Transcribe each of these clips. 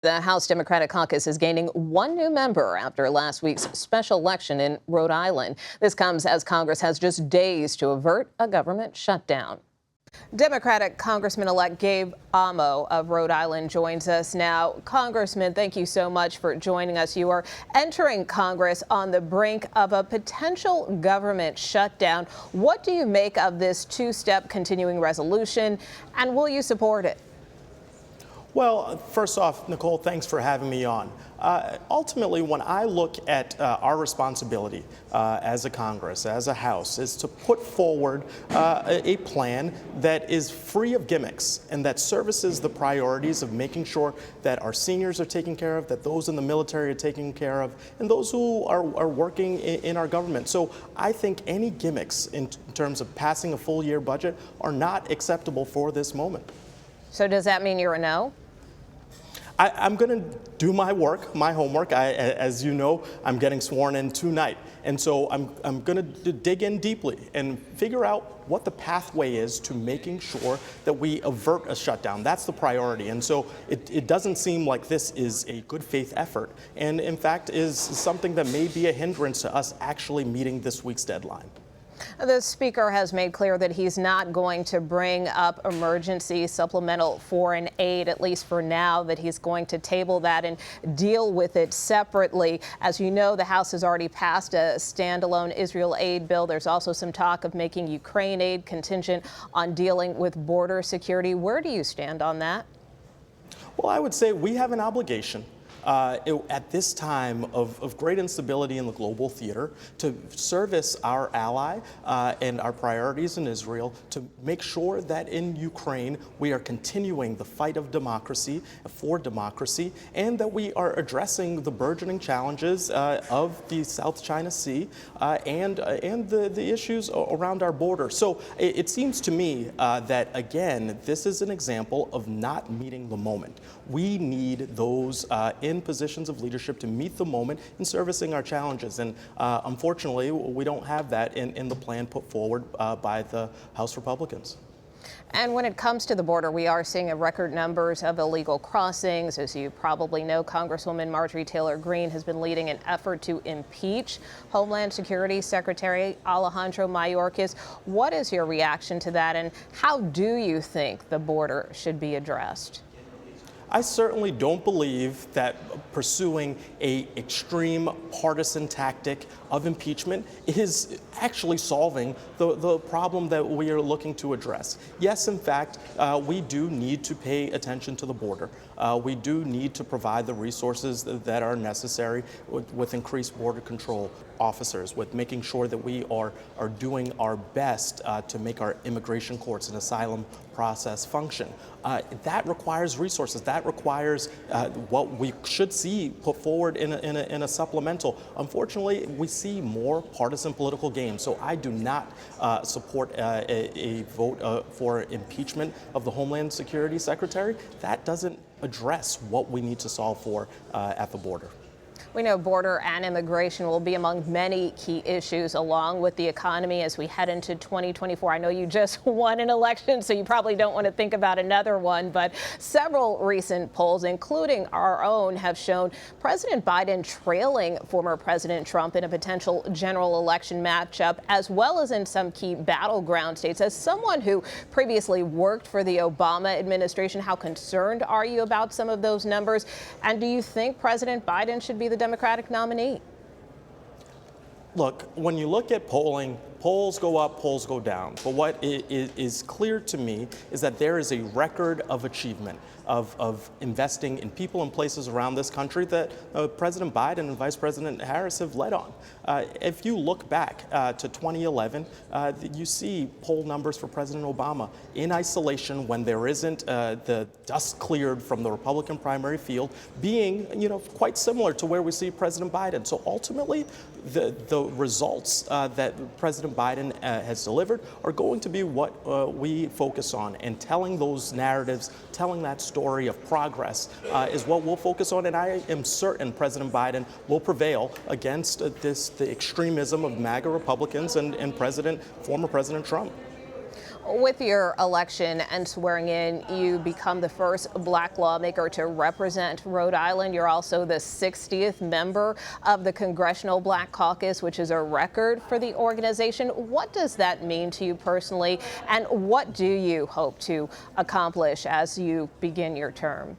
The House Democratic Caucus is gaining one new member after last week's special election in Rhode Island. This comes as Congress has just days to avert a government shutdown. Democratic Congressman-elect Gabe Amo of Rhode Island joins us now. Congressman, thank you so much for joining us. You are entering Congress on the brink of a potential government shutdown. What do you make of this two-step continuing resolution, and will you support it? Well, first off, Nicole, thanks for having me on. Ultimately, when I look at our responsibility as a Congress, as a House, is to put forward a plan that is free of gimmicks and that services the priorities of making sure that our seniors are taken care of, that those in the military are taken care of, and those who are working in our government. So I think any gimmicks in terms of passing a full year budget are not acceptable for this moment. So does that mean you're a no? I'm going to do my work, my homework. As you know, I'm getting sworn in tonight. And so I'm going to dig in deeply and figure out what the pathway is to making sure that we avert a shutdown. That's the priority. And so it doesn't seem like this is a good faith effort, and in fact is something that may be a hindrance to us actually meeting this week's deadline. The Speaker has made clear that he's not going to bring up emergency supplemental foreign aid, at least for now, that he's going to table that and deal with it separately. As you know, the House has already passed a standalone Israel aid bill. There's also some talk of making Ukraine aid contingent on dealing with border security. Where do you stand on that? Well, I would say we have an obligation at this time of great instability in the global theater to service our ally and our priorities in Israel, to make sure that in Ukraine we are continuing the fight of democracy for democracy, and that we are addressing the burgeoning challenges of the South China Sea and the issues around our border. So it seems to me that, again, this is an example of not meeting the moment. We need those in positions of leadership to meet the moment in servicing our challenges. And unfortunately, we don't have that in the plan put forward by the House Republicans. And when it comes to the border, we are seeing a record numbers of illegal crossings. As you probably know, Congresswoman Marjorie Taylor Greene has been leading an effort to impeach Homeland Security Secretary Alejandro Mayorkas. What is your reaction to that, and how do you think the border should be addressed? I certainly don't believe that pursuing an extreme partisan tactic of impeachment is actually solving the problem that we are looking to address. Yes, in fact, we do need to pay attention to the border. We do need to provide the resources that are necessary with increased border control officers, with making sure that we are doing our best to make our immigration courts and asylum process function. That requires resources. That requires what we should see put forward in a supplemental. Unfortunately, we see more partisan political games. So I do not support a vote for impeachment of the Homeland Security Secretary. That doesn't address what we need to solve for at the border. We know border and immigration will be among many key issues, along with the economy, as we head into 2024. I know you just won an election, so you probably don't want to think about another one, but several recent polls, including our own, have shown President Biden trailing former President Trump in a potential general election matchup, as well as in some key battleground states. As someone who previously worked for the Obama administration, how concerned are you about some of those numbers? And do you think President Biden should be the Democratic nominee? Look, when you look at polling, polls go up, polls go down. But what is clear to me is that there is a record of achievement of investing in people and places around this country that President Biden and Vice President Harris have led on. If you look back to 2011, you see poll numbers for President Obama in isolation, when there isn't the dust cleared from the Republican primary field, being quite similar to where we see President Biden. So ultimately, the results that President Biden has delivered are going to be what we focus on, and telling those narratives, telling that story of progress is what we'll focus on. And I am certain President Biden will prevail against the extremism of MAGA Republicans and former President Trump. With your election and swearing in, you become the first black lawmaker to represent Rhode Island. You're also the 60th member of the Congressional Black Caucus, which is a record for the organization. What does that mean to you personally, and what do you hope to accomplish as you begin your term?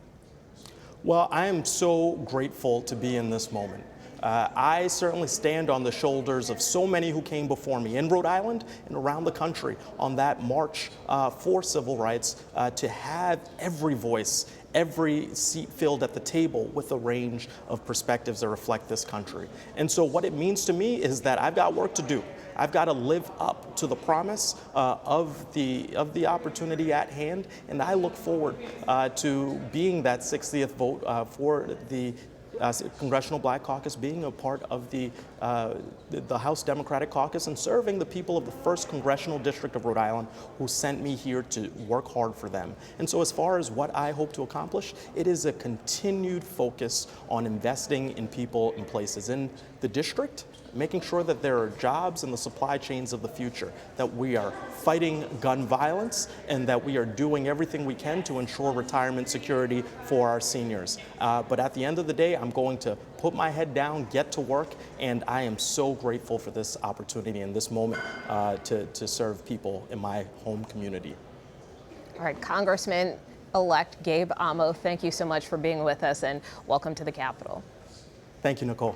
Well, I am so grateful to be in this moment. I certainly stand on the shoulders of so many who came before me in Rhode Island and around the country on that march for civil rights, to have every voice, every seat filled at the table with a range of perspectives that reflect this country. And so what it means to me is that I've got work to do. I've got to live up to the promise of the opportunity at hand, and I look forward to being that 60th vote for the Congressional Black Caucus, being a part of the House Democratic Caucus, and serving the people of the 1st Congressional District of Rhode Island who sent me here to work hard for them. And so as far as what I hope to accomplish, it is a continued focus on investing in people and places in the district, making sure that there are jobs in the supply chains of the future, that we are fighting gun violence, and that we are doing everything we can to ensure retirement security for our seniors. But at the end of the day, I'm going to put my head down, get to work, and I am so grateful for this opportunity and this moment to serve people in my home community. All right, Congressman-elect Gabe Amo, thank you so much for being with us, and welcome to the Capitol. Thank you, Nicole.